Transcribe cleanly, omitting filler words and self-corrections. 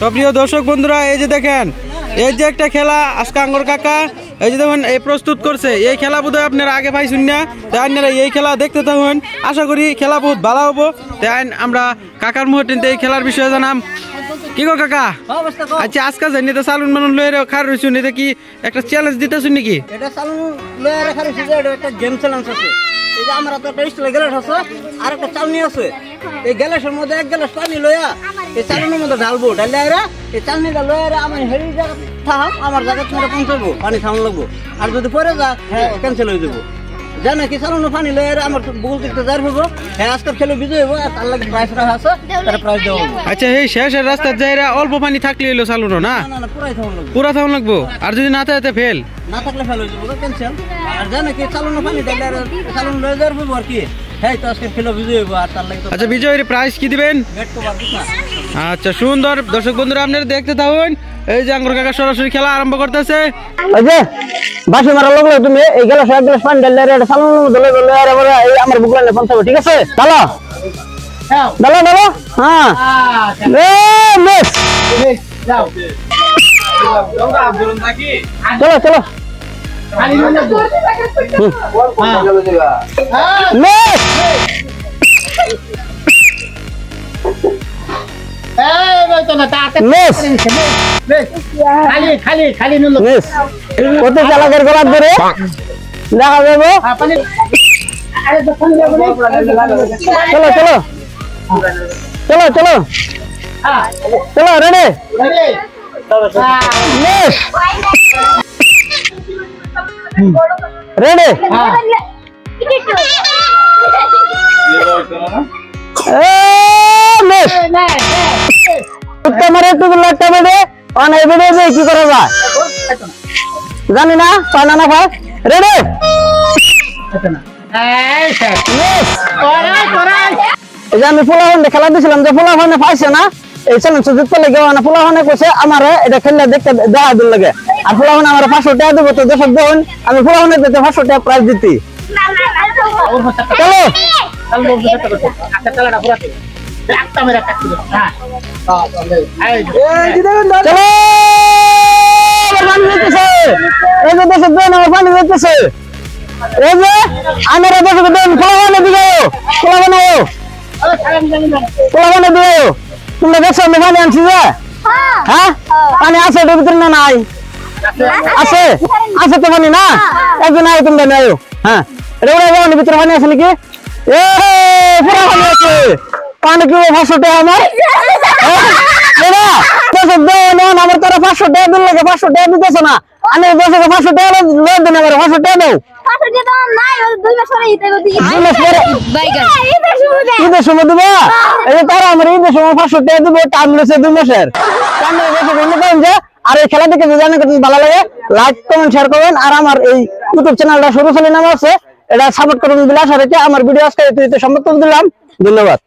তো প্রিয় দর্শক বন্ধুরা, এই যে দেখেন, এই যে একটা খেলা আজকে আঙ্গর কাকা এই যে দেখুন এই প্রস্তুত করছে। এই খেলা বোধহয় আপনারা আগে পাইছেন না, তাই আপনারা এই খেলা দেখতে থাকুন। আশা করি খেলা বহুত ভালো হবো। তাই আমরা কাকার মুহূর্তে এই খেলার বিষয়ে জানাম। কি গো কাকা? আচ্ছা, আজকে জানি তো চালুন মানুষ লয়ে খার রইছুন, এটা কি একটা চ্যালেঞ্জ দিতেছুন নাকি? এটা চালুন লয়ে রাখা রইছে যে এটা একটা গেম চ্যালেঞ্জ আছে। এই যে আমরা তো একটা স্টিল গ্লাস আছে আর একটা চালনি আছে। এই গ্লাসের মধ্যে এক গ্লাস পানি লয়া এই চালনির মধ্যে ঢালবো, ঢাললে এই চালনিটা লয়া আমি হেরি জায়গা থাম আমার জায়গা থেকে পৌঁছাবো, পানি থাম লাগবো। আর যদি পরে যা ক্যান্সেল হয়ে যাবো। জানা কি চালানো পানি লয়ে আমার বুকুল থেকে যাই হবো। হ্যাঁ, আজকের খেলে বিজয় হবো। আর তার লাগে প্রাইস রাখা আছে, তার প্রাইস দেওয়া হবে। আচ্ছা, এই শেষের রাস্তার যাইরা অল্প পানি থাকলে হইলো চালুনো না? না, পুরাই থাম লাগবো। পুরা থাম লাগবো। আর যদি না থাকে ফেল? না থাকলে ফেল হয়ে যাবো, ক্যান্সেল। আর জানা কি চালানো পানি দিলে চালানো লয়ে যাই হবো আর কি। হ্যাঁ, তো আজকে খেলে বিজয় হবো। আর তার লাগে আচ্ছা, বিজয়ের প্রাইস কি দিবেন? আচ্ছা, সুন্দর। দর্শক বন্ধুরা, আপনারা দেখতে থাকুন। এই যে আঙ্গুর কাকা সরাসরি খেলা আরম্ভ করতেছে। এই যে বাসি মারা লাগলো, তুমি এই গ্লাস এক গ্লাস পানি ঢাললে এটা চালানো দলে দলে আর এই আমার বুক লাইনে পৌঁছাবে, ঠিক আছে? চলো চলো চলো। হ্যাঁ, এ মিস যাও, চলো চলো কত চালাকের গোলাপ ধরে দেখা যাবো। চলো চলো চলো চলো চলো, রেডি রেডি। তোমার একটু লাগতে হবে অনেক ভিডিও কি করা যায় জানি না, পায় না খায়। রেডি? আমি পোলাহনে খেলা দিছিলাম যে পোলাহনে পাইছে না, এই চ্যালেঞ্জ জিততে লেগে পোলাহনে কইছে আমার এটা খেললে দেখতে দেখা দিল লাগে। আর পোলাহনে আমার 500 টাকা দেবো। তো দর্শক দেখুন, আমি পোলাহনে দিতে 500 টাকা প্রাইজ দিতি। চলো পানি দিতেছে। এই যে আমার দর্শক দেখুন, পোলাহনে দিও পোলাহনে দিও। তোমরা দেখছো আমি পানি আনছি যে? হ্যাঁ, পানি আছে এটার ভিতরে না? নাই আছে, আছে তো পানি না? একদিন আয় তোমরা নেই। হ্যাঁ, এটা ভিতরে পানি আছে নাকি? এ পুরা পানি আছে। পানি কি 500 টাকা আমার? আমার তারা 500 টাকা দিল লাগে, 500 টাকা দিতেছে না। আমি 500 টাকা লোন দেন, আমার 500 টাকা দাও। ঈদের সময় দিবা? এই যে তারা আমার ঈদের সময় 500 টাকা দিবো, টাইম রয়েছে 2 মাসের। আর এই খেলা দেখে জানেন ভালো লাগে, লাইক কমেন্ট শেয়ার করবেন। আর আমার এই ইউটিউব চ্যানেলটা সরু নাম আছে, এটা সাপোর্ট করবেন বলে আশা রেখে আমার ভিডিও আজকে সম্পর্ক দিলাম। ধন্যবাদ।